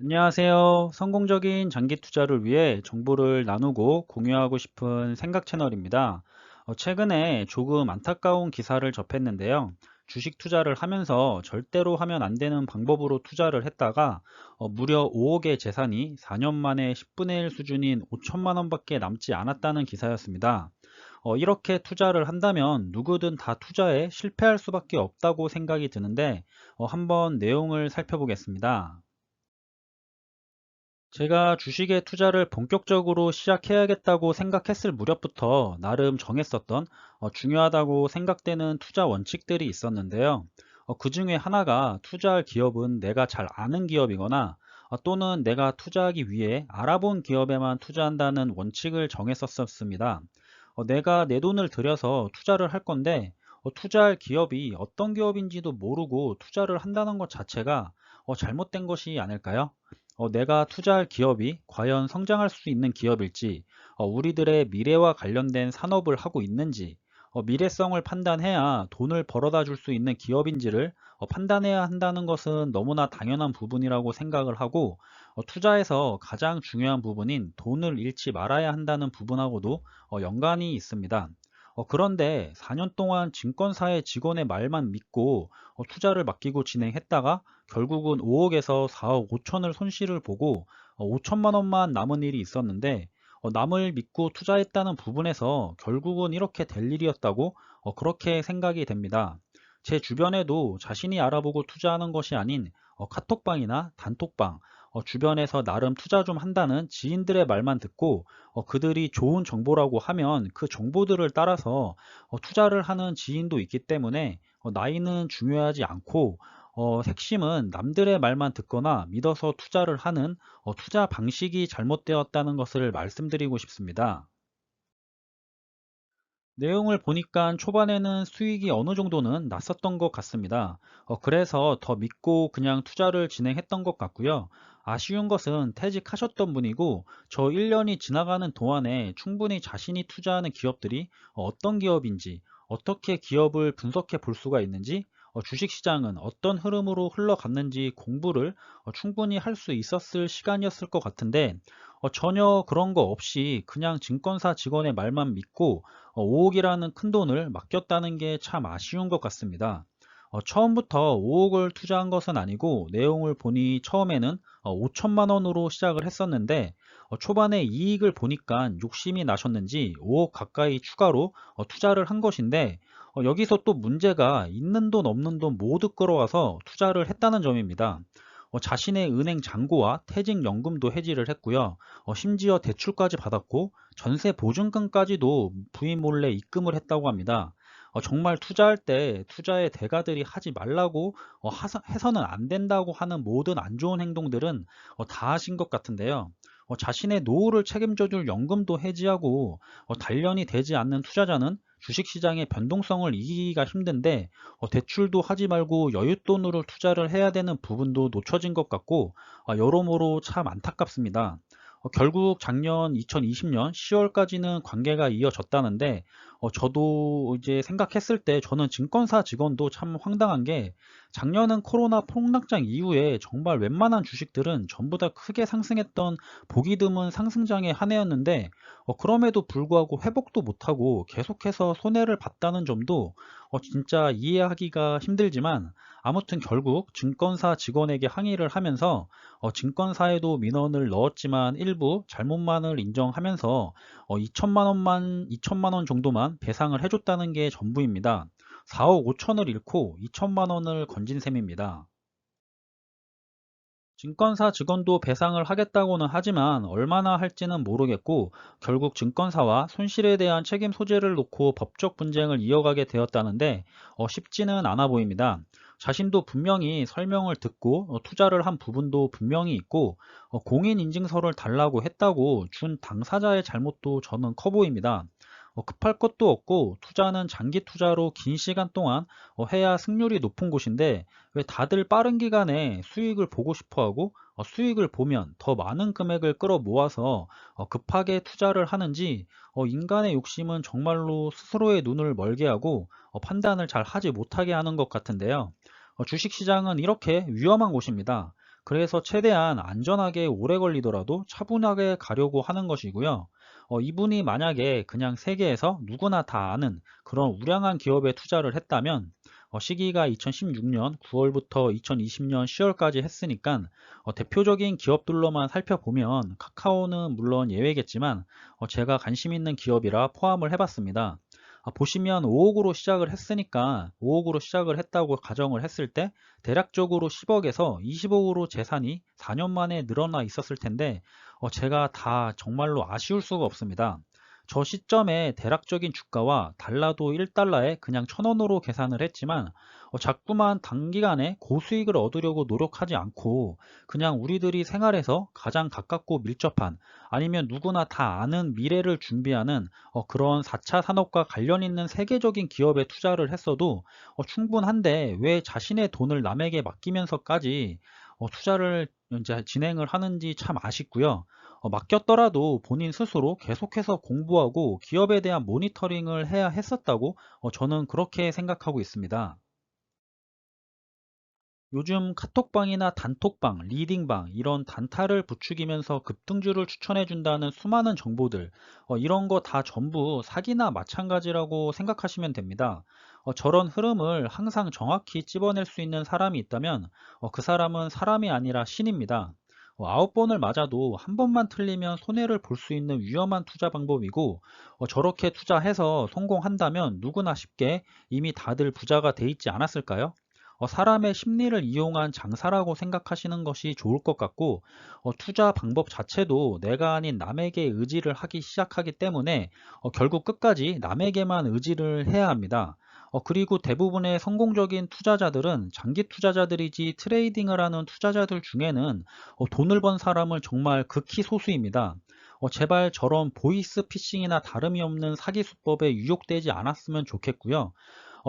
안녕하세요. 성공적인 장기 투자를 위해 정보를 나누고 공유하고 싶은 생각 채널입니다. 최근에 조금 안타까운 기사를 접했는데요. 주식 투자를 하면서 절대로 하면 안 되는 방법으로 투자를 했다가 무려 5억의 재산이 4년 만에 10분의 1 수준인 5천만 원밖에 남지 않았다는 기사였습니다. 이렇게 투자를 한다면 누구든 다 투자에 실패할 수밖에 없다고 생각이 드는데 한번 내용을 살펴보겠습니다. 제가 주식에 투자를 본격적으로 시작해야겠다고 생각했을 무렵부터 나름 정했었던 중요하다고 생각되는 투자 원칙들이 있었는데요. 그 중에 하나가 투자할 기업은 내가 잘 아는 기업이거나 또는 내가 투자하기 위해 알아본 기업에만 투자한다는 원칙을 정했었습니다. 내가 내 돈을 들여서 투자를 할 건데 투자할 기업이 어떤 기업인지도 모르고 투자를 한다는 것 자체가 잘못된 것이 아닐까요? 내가 투자할 기업이 과연 성장할 수 있는 기업일지, 우리들의 미래와 관련된 산업을 하고 있는지, 미래성을 판단해야 돈을 벌어다 줄 수 있는 기업인지를 판단해야 한다는 것은 너무나 당연한 부분이라고 생각을 하고, 투자에서 가장 중요한 부분인 돈을 잃지 말아야 한다는 부분하고도 연관이 있습니다. 그런데 4년 동안 증권사의 직원의 말만 믿고 투자를 맡기고 진행했다가 결국은 5억에서 4억 5천을 손실을 보고 5천만 원만 남은 일이 있었는데 남을 믿고 투자했다는 부분에서 결국은 이렇게 될 일이었다고 그렇게 생각이 됩니다. 제 주변에도 자신이 알아보고 투자하는 것이 아닌 카톡방이나 단톡방, 주변에서 나름 투자 좀 한다는 지인들의 말만 듣고 그들이 좋은 정보라고 하면 그 정보들을 따라서 투자를 하는 지인도 있기 때문에 나이는 중요하지 않고 핵심은 남들의 말만 듣거나 믿어서 투자를 하는 투자 방식이 잘못되었다는 것을 말씀드리고 싶습니다. 내용을 보니까 초반에는 수익이 어느 정도는 났었던 것 같습니다. 그래서 더 믿고 그냥 투자를 진행했던 것 같고요. 아쉬운 것은 퇴직하셨던 분이고 저 1년이 지나가는 동안에 충분히 자신이 투자하는 기업들이 어떤 기업인지 어떻게 기업을 분석해 볼 수가 있는지 주식시장은 어떤 흐름으로 흘러갔는지 공부를 충분히 할 수 있었을 시간이었을 것 같은데 전혀 그런 거 없이 그냥 증권사 직원의 말만 믿고 5억이라는 큰 돈을 맡겼다는 게 참 아쉬운 것 같습니다. 처음부터 5억을 투자한 것은 아니고 내용을 보니 처음에는 5천만 원으로 시작을 했었는데 초반에 이익을 보니까 욕심이 나셨는지 5억 가까이 추가로 투자를 한 것인데 여기서 또 문제가 있는 돈 없는 돈 모두 끌어와서 투자를 했다는 점입니다. 자신의 은행 잔고와 퇴직연금도 해지를 했고요. 심지어 대출까지 받았고 전세 보증금까지도 부인 몰래 입금을 했다고 합니다. 정말 투자할 때 투자의 대가들이 하지 말라고 해서는 안 된다고 하는 모든 안 좋은 행동들은 다 하신 것 같은데요. 자신의 노후를 책임져 줄 연금도 해지하고 단련이 되지 않는 투자자는 주식시장의 변동성을 이기기가 힘든데 대출도 하지 말고 여윳돈으로 투자를 해야 되는 부분도 놓쳐진 것 같고 여러모로 참 안타깝습니다. 결국 작년 2020년 10월까지는 관계가 이어졌다는데 저도 이제 생각했을 때 저는 증권사 직원도 참 황당한 게 작년은 코로나 폭락장 이후에 정말 웬만한 주식들은 전부 다 크게 상승했던 보기 드문 상승장의 한 해였는데 그럼에도 불구하고 회복도 못하고 계속해서 손해를 봤다는 점도 진짜 이해하기가 힘들지만 아무튼 결국 증권사 직원에게 항의를 하면서 증권사에도 민원을 넣었지만 일부 잘못만을 인정하면서 2천만 원 정도만 배상을 해줬다는 게 전부입니다. 4억 5천을 잃고 2천만 원을 건진 셈입니다. 증권사 직원도 배상을 하겠다고는 하지만 얼마나 할지는 모르겠고 결국 증권사와 손실에 대한 책임 소재를 놓고 법적 분쟁을 이어가게 되었다는데 쉽지는 않아 보입니다. 자신도 분명히 설명을 듣고 투자를 한 부분도 분명히 있고 공인인증서를 달라고 했다고 준 당사자의 잘못도 저는 커 보입니다. 급할 것도 없고 투자는 장기 투자로 긴 시간 동안 해야 승률이 높은 곳인데 왜 다들 빠른 기간에 수익을 보고 싶어 하고 수익을 보면 더 많은 금액을 끌어 모아서 급하게 투자를 하는지 인간의 욕심은 정말로 스스로의 눈을 멀게 하고 판단을 잘 하지 못하게 하는 것 같은데요. 주식시장은 이렇게 위험한 곳입니다. 그래서 최대한 안전하게 오래 걸리더라도 차분하게 가려고 하는 것이고요. 이분이 만약에 그냥 세계에서 누구나 다 아는 그런 우량한 기업에 투자를 했다면 시기가 2016년 9월부터 2020년 10월까지 했으니까 대표적인 기업들로만 살펴보면 카카오는 물론 예외겠지만 제가 관심 있는 기업이라 포함을 해봤습니다. 보시면 5억으로 시작을 했으니까 5억으로 시작을 했다고 가정을 했을 때 대략적으로 10억에서 20억으로 재산이 4년 만에 늘어나 있었을 텐데 제가 다 정말로 아쉬울 수가 없습니다. 저 시점에 대략적인 주가와 달러도 1달러에 그냥 1,000원으로 계산을 했지만 자꾸만 단기간에 고수익을 얻으려고 노력하지 않고 그냥 우리들이 생활에서 가장 가깝고 밀접한 아니면 누구나 다 아는 미래를 준비하는 그런 4차 산업과 관련 있는 세계적인 기업에 투자를 했어도 충분한데 왜 자신의 돈을 남에게 맡기면서까지 투자를 이제 진행을 하는지 참 아쉽고요. 맡겼더라도 본인 스스로 계속해서 공부하고 기업에 대한 모니터링을 해야 했었다고 저는 그렇게 생각하고 있습니다. 요즘 카톡방이나 단톡방, 리딩방 이런 단타를 부추기면서 급등주를 추천해 준다는 수많은 정보들 이런 거 다 전부 사기나 마찬가지라고 생각하시면 됩니다. 저런 흐름을 항상 정확히 찝어낼 수 있는 사람이 있다면 그 사람은 사람이 아니라 신입니다. 9번을 맞아도 한 번만 틀리면 손해를 볼 수 있는 위험한 투자 방법이고 저렇게 투자해서 성공한다면 누구나 쉽게 이미 다들 부자가 돼 있지 않았을까요? 사람의 심리를 이용한 장사라고 생각하시는 것이 좋을 것 같고, 투자 방법 자체도 내가 아닌 남에게 의지를 하기 시작하기 때문에 결국 끝까지 남에게만 의지를 해야 합니다. 그리고 대부분의 성공적인 투자자들은 장기 투자자들이지 트레이딩을 하는 투자자들 중에는 돈을 번 사람은 정말 극히 소수입니다. 제발 저런 보이스 피싱이나 다름이 없는 사기 수법에 유혹되지 않았으면 좋겠고요.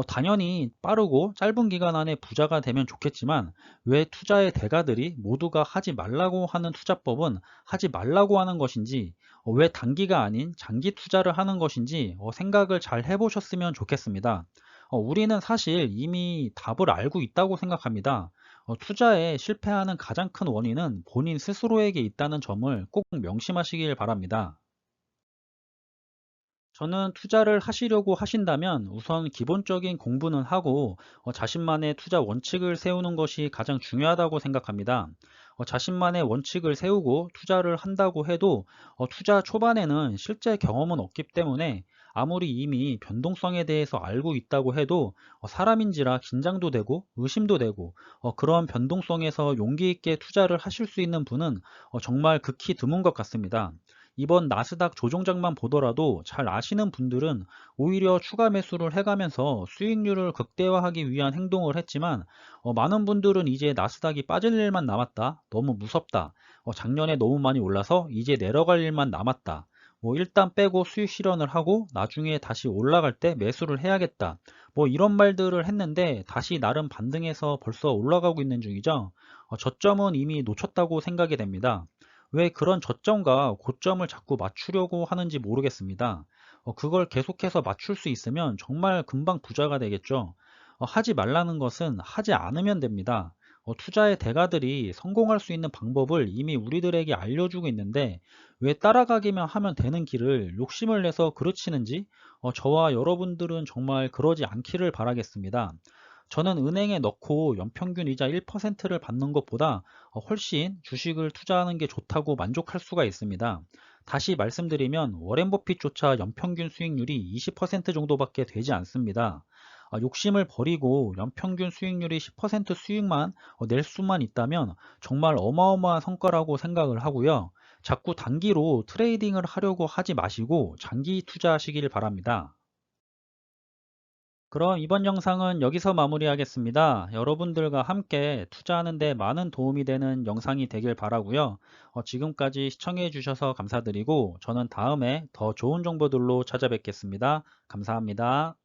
당연히 빠르고 짧은 기간 안에 부자가 되면 좋겠지만 왜 투자의 대가들이 모두가 하지 말라고 하는 투자법은 하지 말라고 하는 것인지 왜 단기가 아닌 장기 투자를 하는 것인지 생각을 잘 해보셨으면 좋겠습니다. 우리는 사실 이미 답을 알고 있다고 생각합니다. 투자에 실패하는 가장 큰 원인은 본인 스스로에게 있다는 점을 꼭 명심하시길 바랍니다. 저는 투자를 하시려고 하신다면 우선 기본적인 공부는 하고 자신만의 투자 원칙을 세우는 것이 가장 중요하다고 생각합니다. 자신만의 원칙을 세우고 투자를 한다고 해도 투자 초반에는 실제 경험은 없기 때문에 아무리 이미 변동성에 대해서 알고 있다고 해도 사람인지라 긴장도 되고 의심도 되고 그런 변동성에서 용기 있게 투자를 하실 수 있는 분은 정말 극히 드문 것 같습니다. 이번 나스닥 조종장만 보더라도 잘 아시는 분들은 오히려 추가 매수를 해가면서 수익률을 극대화하기 위한 행동을 했지만 많은 분들은 이제 나스닥이 빠질 일만 남았다. 너무 무섭다. 작년에 너무 많이 올라서 이제 내려갈 일만 남았다. 뭐 일단 빼고 수익 실현을 하고 나중에 다시 올라갈 때 매수를 해야겠다. 뭐 이런 말들을 했는데 다시 나름 반등해서 벌써 올라가고 있는 중이죠. 저점은 이미 놓쳤다고 생각이 됩니다. 왜 그런 저점과 고점을 자꾸 맞추려고 하는지 모르겠습니다. 그걸 계속해서 맞출 수 있으면 정말 금방 부자가 되겠죠. 하지 말라는 것은 하지 않으면 됩니다. 투자의 대가들이 성공할 수 있는 방법을 이미 우리들에게 알려주고 있는데 왜 따라가기만 하면 되는 길을 욕심을 내서 그르치는지 저와 여러분들은 정말 그러지 않기를 바라겠습니다. 저는 은행에 넣고 연평균 이자 1%를 받는 것보다 훨씬 주식을 투자하는 게 좋다고 만족할 수가 있습니다. 다시 말씀드리면 워렌 버핏조차 연평균 수익률이 20% 정도밖에 되지 않습니다. 욕심을 버리고 연평균 수익률이 10% 수익만 낼 수만 있다면 정말 어마어마한 성과라고 생각을 하고요. 자꾸 단기로 트레이딩을 하려고 하지 마시고 장기 투자하시길 바랍니다. 그럼 이번 영상은 여기서 마무리하겠습니다. 여러분들과 함께 투자하는 데 많은 도움이 되는 영상이 되길 바라고요. 지금까지 시청해 주셔서 감사드리고 저는 다음에 더 좋은 정보들로 찾아뵙겠습니다. 감사합니다.